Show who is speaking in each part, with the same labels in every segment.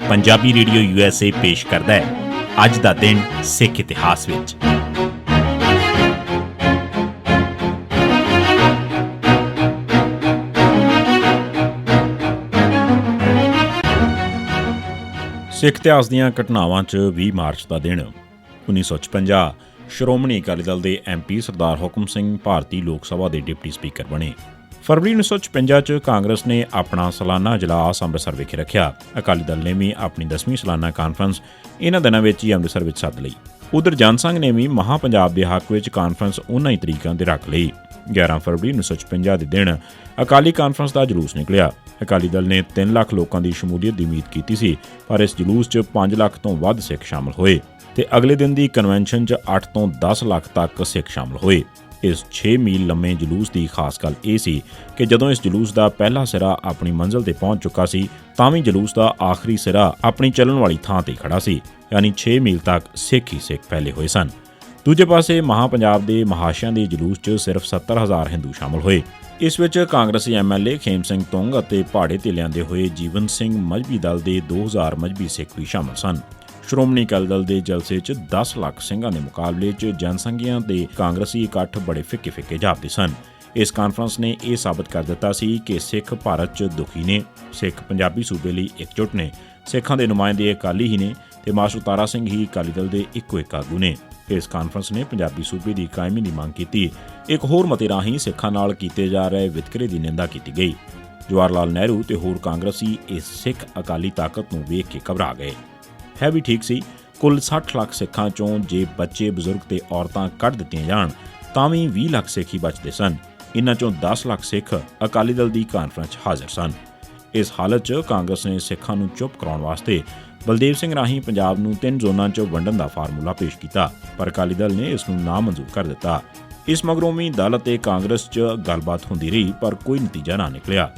Speaker 1: Punjabi radio USA ਪੇਸ਼ ਕਰਦਾ ਹੈ ਅੱਜ ਦਾ ਦਿਨ ਸਿੱਖ ਇਤਿਹਾਸ ਵਿੱਚ। ਸਿੱਖ ਇਤਿਹਾਸ ਦੀਆਂ ਘਟਨਾਵਾਂ 'ਚ 20 ਮਾਰਚ ਦਾ ਦਿਨ 1956 ਸ਼੍ਰੋਮਣੀ ਅਕਾਲੀ ਦਲ ਦੇ MP ਸਰਦਾਰ ਹੁਕਮ ਸਿੰਘ ਭਾਰਤੀ ਲੋਕ ਸਭਾ ਦੇ ਡਿਪਟੀ ਸਪੀਕਰ ਬਣੇ। ਫਰਵਰੀ 1956 'ਚ ਕਾਂਗਰਸ ਨੇ ਆਪਣਾ ਸਾਲਾਨਾ ਇਜਲਾਸ ਅੰਮ੍ਰਿਤਸਰ ਵਿਖੇ ਰੱਖਿਆ। ਅਕਾਲੀ ਦਲ ਨੇ ਵੀ ਆਪਣੀ 10ਵੀਂ ਸਾਲਾਨਾ ਕਾਨਫਰੰਸ ਇਹਨਾਂ ਦਿਨਾਂ ਵਿੱਚ ਹੀ ਅੰਮ੍ਰਿਤਸਰ ਵਿੱਚ ਸੱਦ ਲਈ। ਉਧਰ ਜਨਸੰਘ ਨੇ ਵੀ ਮਹਾਂ ਪੰਜਾਬ ਦੇ ਹੱਕ ਵਿੱਚ ਕਾਨਫਰੰਸ ਉਹਨਾਂ ਹੀ ਤਰੀਕਾਂ ਤੇ ਰੱਖ ਲਈ। 11 ਫਰਵਰੀ 1956 ਦੇ ਦਿਨ ਅਕਾਲੀ ਕਾਨਫਰੰਸ ਦਾ ਜਲੂਸ ਨਿਕਲਿਆ। ਅਕਾਲੀ ਦਲ ਨੇ 3 ਲੱਖ ਲੋਕਾਂ ਦੀ ਸ਼ਮੂਲੀਅਤ ਦੀ ਉਮੀਦ ਕੀਤੀ ਸੀ, ਪਰ ਇਸ ਜਲੂਸ 'ਚ 5 ਲੱਖ ਤੋਂ ਵੱਧ ਸਿੱਖ ਸ਼ਾਮਲ ਹੋਏ ਤੇ ਅਗਲੇ ਦਿਨ ਦੀ ਕਨਵੈਨਸ਼ਨ 'ਚ 8 ਤੋਂ 10 ਲੱਖ ਤੱਕ ਸਿੱਖ ਸ਼ਾਮਲ ਹੋਏ। ਇਸ 6 ਮੀਲ ਲੰਮੇ ਜਲੂਸ ਦੀ ਖਾਸ ਗੱਲ ਇਹ ਸੀ ਕਿ ਜਦੋਂ ਇਸ ਜਲੂਸ ਦਾ ਪਹਿਲਾ ਸਿਰਾ ਆਪਣੀ ਮੰਜ਼ਿਲ ਤੇ ਪਹੁੰਚ ਚੁੱਕਾ ਸੀ ਤਾਂ ਵੀ ਜਲੂਸ ਦਾ ਆਖਰੀ ਸਿਰਾ ਆਪਣੀ ਚੱਲਣ ਵਾਲੀ ਥਾਂ ਤੇ ਖੜਾ ਸੀ, ਯਾਨੀ 6 ਮੀਲ ਤੱਕ ਸਿੱਖ ਹੀ ਸਿੱਖ ਫੈਲੇ ਹੋਏ ਸਨ। ਦੂਜੇ ਪਾਸੇ ਮਹਾਂ ਪੰਜਾਬ ਦੇ ਮਹਾਸ਼ਿਆਂ ਦੇ ਜਲੂਸ 'ਚ ਸਿਰਫ 70,000 ਹਿੰਦੂ ਸ਼ਾਮਲ ਹੋਏ। ਇਸ ਵਿੱਚ ਕਾਂਗਰਸੀ MLA ਖੇਮ ਸਿੰਘ ਤੁੰਗ ਅਤੇ ਪਹਾੜੇ ਤੇ ਲਿਆਂਦੇ ਹੋਏ ਜੀਵਨ ਸਿੰਘ ਮਜ਼੍ਹਬੀ ਦਲ ਦੇ 2000 ਮਜ਼੍ਹਬੀ ਸਿੱਖ ਵੀ ਸ਼ਾਮਲ ਸਨ। ਸ਼੍ਰੋਮਣੀ ਅਕਾਲੀ ਦਲ ਦੇ ਜਲਸੇ 'ਚ 10 ਲੱਖ ਸਿੰਘਾਂ ਦੇ ਮੁਕਾਬਲੇ 'ਚ ਜਨਸੰਘੀਆਂ ਦੇ ਕਾਂਗਰਸੀ ਇਕੱਠ ਬੜੇ ਫਿੱਕੇ ਜਾਪਦੇ ਸਨ। ਇਸ ਕਾਨਫਰੰਸ ਨੇ ਇਹ ਸਾਬਤ ਕਰ ਦਿੱਤਾ ਸੀ ਕਿ ਸਿੱਖ ਭਾਰਤ 'ਚ ਦੁਖੀ ਨੇ, ਸਿੱਖ ਪੰਜਾਬੀ ਸੂਬੇ ਲਈ ਇਕਜੁੱਟ ਨੇ, ਸਿੱਖਾਂ ਦੇ ਨੁਮਾਇੰਦੇ ਅਕਾਲੀ ਹੀ ਨੇ ਤੇ ਮਾਸਟਰ ਤਾਰਾ ਸਿੰਘ ਹੀ ਅਕਾਲੀ ਦਲ ਦੇ ਇੱਕੋ ਇੱਕ ਆਗੂ ਨੇ। ਇਸ ਕਾਨਫਰੰਸ ਨੇ ਪੰਜਾਬੀ ਸੂਬੇ ਦੀ ਕਾਇਮੀ ਦੀ ਮੰਗ ਕੀਤੀ। ਇੱਕ ਹੋਰ ਮਤੇ ਰਾਹੀਂ ਸਿੱਖਾਂ ਨਾਲ ਕੀਤੇ ਜਾ ਰਹੇ ਵਿਤਕਰੇ ਦੀ ਨਿੰਦਾ ਕੀਤੀ ਗਈ। ਜਵਾਹਰ ਲਾਲ ਨਹਿਰੂ ਤੇ ਹੋਰ ਕਾਂਗਰਸੀ ਇਸ ਸਿੱਖ ਅਕਾਲੀ ਤਾਕਤ ਨੂੰ ਵੇਖ ਕੇ ਘਬਰਾ ਗਏ। ਹੈ ਵੀ ਠੀਕ ਸੀ, ਕੁੱਲ 60 ਲੱਖ ਸਿੱਖਾਂ 'ਚੋਂ ਜੇ ਬੱਚੇ, ਬਜ਼ੁਰਗ ਤੇ ਔਰਤਾਂ ਕੱਢ ਦਿੱਤੀਆਂ ਜਾਣ ਤਾਂ ਵੀ 20 ਲੱਖ ਸਿੱਖ ਹੀ ਬਚਦੇ ਸਨ। ਇਨ੍ਹਾਂ 'ਚੋਂ 10 ਲੱਖ ਸਿੱਖ ਅਕਾਲੀ ਦਲ ਦੀ ਕਾਨਫਰੰਸ 'ਚ ਹਾਜ਼ਰ ਸਨ। ਇਸ ਹਾਲਤ 'ਚ ਕਾਂਗਰਸ ਨੇ ਸਿੱਖਾਂ ਨੂੰ ਚੁੱਪ ਕਰਾਉਣ ਵਾਸਤੇ ਬਲਦੇਵ ਸਿੰਘ ਰਾਹੀਂ ਪੰਜਾਬ ਨੂੰ 3 ਜ਼ੋਨਾਂ 'ਚ ਵੰਡਣ ਦਾ ਫਾਰਮੂਲਾ ਪੇਸ਼ ਕੀਤਾ, ਪਰ ਅਕਾਲੀ ਦਲ ਨੇ ਇਸ ਨੂੰ ਨਾਮਨਜ਼ੂਰ ਕਰ ਦਿੱਤਾ। ਇਸ ਮਗਰੋਂ ਵੀ ਦਲ ਅਤੇ ਕਾਂਗਰਸ 'ਚ ਗੱਲਬਾਤ ਹੁੰਦੀ ਰਹੀ, ਪਰ ਕੋਈ ਨਤੀਜਾ ਨਾ ਨਿਕਲਿਆ।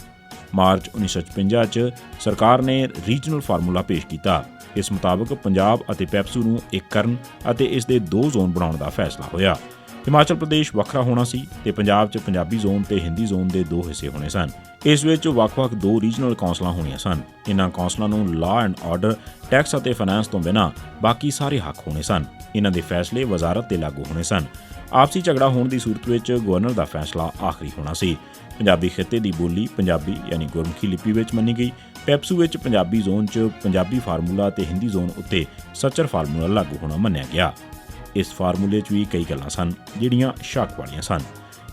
Speaker 1: ਮਾਰਚ 1956 'ਚ ਸਰਕਾਰ ਨੇ ਰੀਜਨਲ ਫਾਰਮੂਲਾ ਪੇਸ਼ ਕੀਤਾ। ਇਸ ਮੁਤਾਬਕ ਪੰਜਾਬ ਅਤੇ ਪੈਪਸੂ ਨੂੰ ਇੱਕ ਕਰਨ ਅਤੇ ਇਸ ਦੇ 2 ਜ਼ੋਨ ਬਣਾਉਣ ਦਾ ਫੈਸਲਾ ਹੋਇਆ। ਹਿਮਾਚਲ ਪ੍ਰਦੇਸ਼ ਵੱਖਰਾ ਹੋਣਾ ਸੀ ਤੇ ਪੰਜਾਬ 'ਚ ਪੰਜਾਬੀ ਜ਼ੋਨ ਤੇ ਹਿੰਦੀ ਜ਼ੋਨ ਦੇ 2 ਹਿੱਸੇ ਹੋਣੇ ਸਨ। ਇਸ ਵਿੱਚ ਵੱਖ-ਵੱਖ 2 ਰੀਜਨਲ ਕੌਂਸਲਾਂ ਹੋਣੀਆਂ ਸਨ। ਇਨ੍ਹਾਂ ਕੌਂਸਲਾਂ ਨੂੰ ਲਾਅ ਐਂਡ ਆਰਡਰ, ਟੈਕਸ ਅਤੇ ਫਾਈਨੈਂਸ ਤੋਂ ਬਿਨਾਂ ਬਾਕੀ ਸਾਰੇ ਹੱਕ ਹੋਣੇ ਸਨ। ਇਨ੍ਹਾਂ ਦੇ ਫੈਸਲੇ ਵਜ਼ਾਰਤ ਤੇ ਲਾਗੂ ਹੋਣੇ ਸਨ। ਆਪਸੀ ਝਗੜਾ ਹੋਣ ਦੀ ਸੂਰਤ ਵਿੱਚ ਗਵਰਨਰ ਦਾ ਫੈਸਲਾ ਆਖਰੀ ਹੋਣਾ ਸੀ। ਪੰਜਾਬੀ ਖਿੱਤੇ ਦੀ ਬੋਲੀ ਪੰਜਾਬੀ ਯਾਨੀ ਗੁਰਮੁਖੀ ਲਿਪੀ ਵਿੱਚ ਮੰਨੀ ਗਈ। ਪੈਪਸੂ ਵਿੱਚ ਪੰਜਾਬੀ ਜ਼ੋਨ 'ਚ ਪੰਜਾਬੀ ਫਾਰਮੂਲਾ ਤੇ ਹਿੰਦੀ ਜ਼ੋਨ ਉੱਤੇ ਸੱਚਰ ਫਾਰਮੂਲਾ ਲਾਗੂ ਹੋਣਾ ਮੰਨਿਆ ਗਿਆ। ਇਸ ਫਾਰਮੂਲੇ 'ਚ ਵੀ ਕਈ ਗੱਲਾਂ ਸਨ ਜਿਹੜੀਆਂ ਸ਼ੱਕ ਵਾਲੀਆਂ ਸਨ।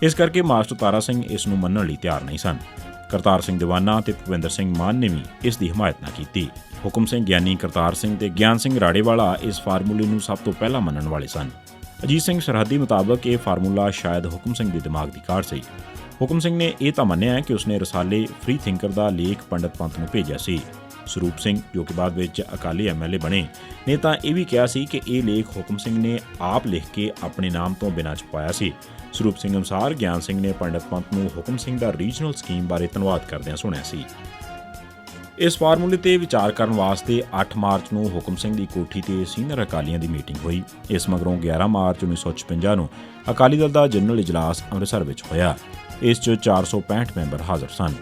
Speaker 1: ਇਸ ਕਰਕੇ ਮਾਸਟਰ ਤਾਰਾ ਸਿੰਘ ਇਸ ਨੂੰ ਮੰਨਣ ਲਈ ਤਿਆਰ ਨਹੀਂ ਸਨ। ਕਰਤਾਰ ਸਿੰਘ ਦੀਵਾਨਾ ਤੇ ਭੁਪਿੰਦਰ ਸਿੰਘ ਮਾਨ ਨੇ ਵੀ ਇਸ ਦੀ ਹਮਾਇਤ ਨਾ ਕੀਤੀ। ਹੁਕਮ ਸਿੰਘ ਗਿਆਨੀ, ਕਰਤਾਰ ਸਿੰਘ ਤੇ ਗਿਆਨ ਸਿੰਘ ਰਾੜੇਵਾਲਾ ਇਸ ਫਾਰਮੂਲੇ ਨੂੰ ਸਭ ਤੋਂ ਪਹਿਲਾਂ ਮੰਨਣ ਵਾਲੇ ਸਨ। ਅਜੀਤ ਸਿੰਘ ਸਰਹੱਦੀ ਮੁਤਾਬਕ ਇਹ ਫਾਰਮੂਲਾ ਸ਼ਾਇਦ ਹੁਕਮ ਸਿੰਘ ਦੇ ਦਿਮਾਗ ਦੀ ਕਾਢ ਸੀ। ਹੁਕਮ ਸਿੰਘ ਨੇ ਇਹ ਤਾਂ ਮੰਨਿਆ ਕਿ ਉਸਨੇ ਰਸਾਲੇ ਫ੍ਰੀ ਥਿੰਕਰ ਦਾ ਲੇਖ ਪੰਡਤ ਪੰਤ ਨੂੰ ਭੇਜਿਆ ਸੀ। ਸਰੂਪ ਸਿੰਘ, ਜੋ ਕਿ ਬਾਅਦ ਵਿੱਚ ਅਕਾਲੀ MLA ਬਣੇ, ਨੇ ਤਾਂ ਇਹ ਵੀ ਕਿਹਾ ਸੀ ਕਿ ਇਹ ਲੇਖ ਹੁਕਮ ਸਿੰਘ ਨੇ ਆਪ ਲਿਖ ਕੇ ਆਪਣੇ ਨਾਮ ਤੋਂ ਬਿਨਾਂ ਛਪਾਇਆ ਸੀ। ਸਰੂਪ ਸਿੰਘ ਅਨੁਸਾਰ ਗਿਆਨ ਸਿੰਘ ਨੇ ਪੰਡਤ ਪੰਤ ਨੂੰ ਹੁਕਮ ਸਿੰਘ ਦਾ ਰੀਜਨਲ ਸਕੀਮ ਬਾਰੇ ਧੰਨਵਾਦ ਕਰਦਿਆਂ ਸੁਣਿਆ ਸੀ। ਇਸ ਫਾਰਮੂਲੇ ਤੇ ਵਿਚਾਰ ਕਰਨ ਵਾਸਤੇ 8 ਮਾਰਚ ਨੂੰ ਹੁਕਮ ਸਿੰਘ ਦੀ ਕੋਠੀ ਤੇ ਸੀਨੀਅਰ ਅਕਾਲੀਆਂ ਦੀ ਮੀਟਿੰਗ ਹੋਈ। ਇਸ ਮਗਰੋਂ 11 ਮਾਰਚ 1956 ਨੂੰ ਅਕਾਲੀ ਦਲ ਦਾ ਜਨਰਲ ਇਜਲਾਸ ਅੰਮ੍ਰਿਤਸਰ ਵਿੱਚ ਹੋਇਆ। ਇਸ 'ਚ 465 ਮੈਂਬਰ ਹਾਜ਼ਰ ਸਨ।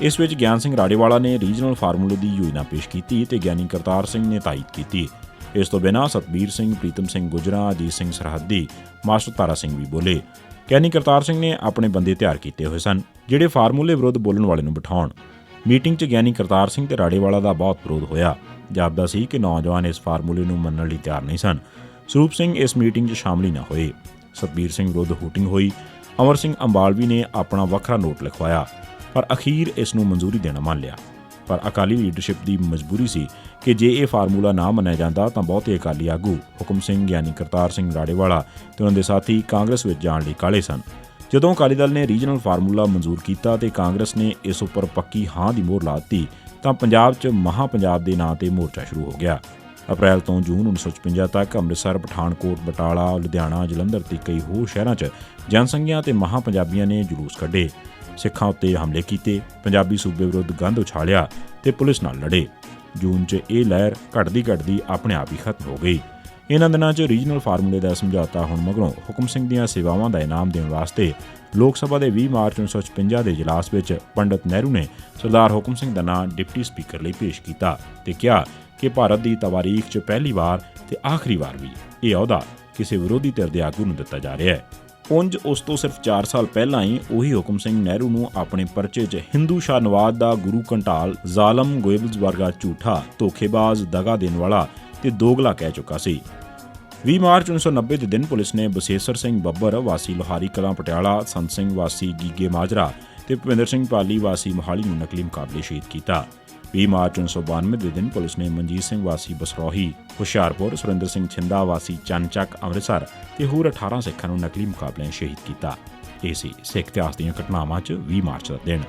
Speaker 1: ਇਸ ਵਿੱਚ ਗਿਆਨ ਸਿੰਘ ਰਾੜੇਵਾਲਾ ਨੇ ਰੀਜਨਲ ਫਾਰਮੂਲੇ ਦੀ ਯੋਜਨਾ ਪੇਸ਼ ਕੀਤੀ ਤੇ ਗਿਆਨੀ ਕਰਤਾਰ ਸਿੰਘ ਨੇ ਤਾਇਦ ਕੀਤੀ। ਇਸ ਤੋਂ ਬਿਨਾਂ ਸਤਬੀਰ ਸਿੰਘ, ਪ੍ਰੀਤਮ ਸਿੰਘ ਗੁਜਰਾਂ, ਅਜੀਤ ਸਿੰਘ ਸਰਹੱਦੀ, ਮਾਸਟਰ ਤਾਰਾ ਸਿੰਘ ਵੀ ਬੋਲੇ। ਗਿਆਨੀ ਕਰਤਾਰ ਸਿੰਘ ਨੇ ਆਪਣੇ ਬੰਦੇ ਤਿਆਰ ਕੀਤੇ ਹੋਏ ਸਨ ਜਿਹੜੇ ਫਾਰਮੂਲੇ ਵਿਰੁੱਧ ਬੋਲਣ ਵਾਲੇ ਨੂੰ ਬਿਠਾਉਣ। ਮੀਟਿੰਗ 'ਚ ਗਿਆਨੀ ਕਰਤਾਰ ਸਿੰਘ ਤੇ ਰਾੜੇਵਾਲਾ ਦਾ ਬਹੁਤ ਵਿਰੋਧ ਹੋਇਆ। ਜਾਪਦਾ ਸੀ ਕਿ ਨੌਜਵਾਨ ਇਸ ਫਾਰਮੂਲੇ ਨੂੰ ਮੰਨਣ ਲਈ ਤਿਆਰ ਨਹੀਂ ਸਨ। ਸਰੂਪ ਸਿੰਘ ਇਸ ਮੀਟਿੰਗ 'ਚ ਸ਼ਾਮਲ ਹੀ ਨਾ ਹੋਏ। ਸਤਬੀਰ ਸਿੰਘ ਵਿਰੁੱਧ ਹੂਟਿੰਗ ਹੋਈ। ਅਮਰ ਸਿੰਘ ਅੰਬਾਲਵੀ ਨੇ ਆਪਣਾ ਵੱਖਰਾ ਨੋਟ ਲਿਖਵਾਇਆ, ਪਰ ਅਖੀਰ ਇਸ ਨੂੰ ਮਨਜ਼ੂਰੀ ਦੇਣਾ ਮੰਨ ਲਿਆ। ਪਰ ਅਕਾਲੀ ਲੀਡਰਸ਼ਿਪ ਦੀ ਮਜਬੂਰੀ ਸੀ ਕਿ ਜੇ ਇਹ ਫਾਰਮੂਲਾ ਨਾ ਮੰਨਿਆ ਜਾਂਦਾ ਤਾਂ ਬਹੁਤੇ ਅਕਾਲੀ ਆਗੂ ਹੁਕਮ ਸਿੰਘ, ਗਿਆਨੀ ਕਰਤਾਰ ਸਿੰਘ ਰਾੜੇਵਾਲਾ ਤੇ ਉਹਨਾਂ ਦੇ ਸਾਥੀ ਕਾਂਗਰਸ ਵਿੱਚ ਜਾਣ ਲਈ ਕਾਹਲੇ ਸਨ। ਜਦੋਂ ਅਕਾਲੀ ਦਲ ਨੇ ਰੀਜਨਲ ਫਾਰਮੂਲਾ ਮਨਜ਼ੂਰ ਕੀਤਾ ਤੇ ਕਾਂਗਰਸ ਨੇ ਇਸ ਉੱਪਰ ਪੱਕੀ ਹਾਂ ਦੀ ਮੋਹਰ ਲਾ ਦਿੱਤੀ ਤਾਂ ਪੰਜਾਬ 'ਚ ਮਹਾਂ ਪੰਜਾਬ ਦੇ ਨਾਂ ਤੇ ਮੋਰਚਾ ਸ਼ੁਰੂ ਹੋ ਗਿਆ। ਅਪ੍ਰੈਲ ਤੋਂ ਜੂਨ 1956 ਤੱਕ ਅੰਮ੍ਰਿਤਸਰ, ਪਠਾਨਕੋਟ, ਬਟਾਲਾ, ਲੁਧਿਆਣਾ, ਜਲੰਧਰ ਤੇ ਕਈ ਹੋਰ ਸ਼ਹਿਰਾਂ 'ਚ ਜਨਸੰਘੀਆਂ ਤੇ ਮਹਾਂ ਪੰਜਾਬੀਆਂ ਨੇ ਜਲੂਸ ਕੱਢੇ, ਸਿੱਖਾਂ ਉੱਤੇ ਹਮਲੇ ਕੀਤੇ, ਪੰਜਾਬੀ ਸੂਬੇ ਵਿਰੁੱਧ ਗੰਦ ਉਛਾਲਿਆ ਤੇ ਪੁਲਿਸ ਨਾਲ ਲੜੇ। ਜੂਨ 'ਚ ਇਹ ਲਹਿਰ ਘਟਦੀ ਆਪਣੇ ਆਪ ਹੀ ਖਤਮ ਹੋ ਗਈ। ਇਹਨਾਂ ਦਿਨਾਂ 'ਚ ਰੀਜਨਲ ਫਾਰਮੂਲੇ ਦਾ ਸਮਝੌਤਾ ਹੋਣ ਮਗਰੋਂ ਹੁਕਮ ਸਿੰਘ ਦੀਆਂ ਸੇਵਾਵਾਂ ਦਾ ਇਨਾਮ ਦੇਣ ਵਾਸਤੇ ਲੋਕ ਸਭਾ ਦੇ 20 ਮਾਰਚ 1956 ਦੇ ਇਜਲਾਸ ਵਿੱਚ ਪੰਡਤ ਨਹਿਰੂ ਨੇ ਸਰਦਾਰ ਹੁਕਮ ਸਿੰਘ ਦਾ ਨਾਂ ਡਿਪਟੀ ਸਪੀਕਰ ਲਈ ਪੇਸ਼ ਕੀਤਾ ਤੇ ਕਿਹਾ ਕਿ ਭਾਰਤ ਦੀ ਤਵਾਰੀਖ 'ਚ ਪਹਿਲੀ ਵਾਰ ਤੇ ਆਖਰੀ ਵਾਰ ਵੀ ਇਹ ਅਹੁਦਾ ਕਿਸੇ ਵਿਰੋਧੀ ਧਿਰ ਦੇ ਆਗੂ ਨੂੰ ਦਿੱਤਾ ਜਾ ਰਿਹਾ ਹੈ। ਉਂਝ ਉਸ ਤੋਂ ਸਿਰਫ 4 ਸਾਲ ਪਹਿਲਾਂ ਹੀ ਉਹੀ ਹੁਕਮ ਸਿੰਘ ਨਹਿਰੂ ਨੂੰ ਆਪਣੇ ਪਰਚੇ 'ਚ ਹਿੰਦੂ ਸ਼ਾਹ ਨਵਾਜ਼ ਦਾ ਗੁਰੂ ਘੰਟਾਲ, ਜ਼ਾਲਮ ਗੋਇਬਲਜ਼ ਵਰਗਾ ਝੂਠਾ, ਧੋਖੇਬਾਜ਼, ਦਗਾ ਦੇਣ ਵਾਲਾ ਤੇ ਦੋਗਲਾ ਕਹਿ ਚੁੱਕਾ ਸੀ। 20 ਮਾਰਚ 1990 ਦੇ ਦਿਨ ਪੁਲਿਸ ਨੇ ਬਸੇਸਰ ਸਿੰਘ ਬੱਬਰ ਵਾਸੀ ਲੋਹਾਰੀ ਕਲਾਂ ਪਟਿਆਲਾ, ਸੰਤ ਸਿੰਘ ਵਾਸੀ ਗੀਗੇ ਮਾਜਰਾ ਤੇ ਭੁਪਿੰਦਰ ਸਿੰਘ ਪਾਲੀ ਵਾਸੀ ਮੋਹਾਲੀ ਨੂੰ ਨਕਲੀ ਮੁਕਾਬਲੇ ਸ਼ਹੀਦ ਕੀਤਾ। 20 ਮਾਰਚ 1992 ਦੇ ਦਿਨ ਪੁਲਿਸ ਨੇ ਮਨਜੀਤ ਸਿੰਘ ਵਾਸੀ ਬਸਰੋਹੀ ਹੁਸ਼ਿਆਰਪੁਰ, ਸੁਰਿੰਦਰ ਸਿੰਘ ਛਿੰਦਾ ਵਾਸੀ ਚੰਨਚੱਕ ਅੰਮ੍ਰਿਤਸਰ ਤੇ ਹੋਰ 18 ਸਿੱਖਾਂ ਨੂੰ ਨਕਲੀ ਮੁਕਾਬਲਿਆਂ ਸ਼ਹੀਦ ਕੀਤਾ। ਇਹ ਸੀ ਸਿੱਖ ਇਤਿਹਾਸ ਦੀਆਂ ਘਟਨਾਵਾਂ 'ਚ 20 ਮਾਰਚ ਦਾ ਦਿਨ।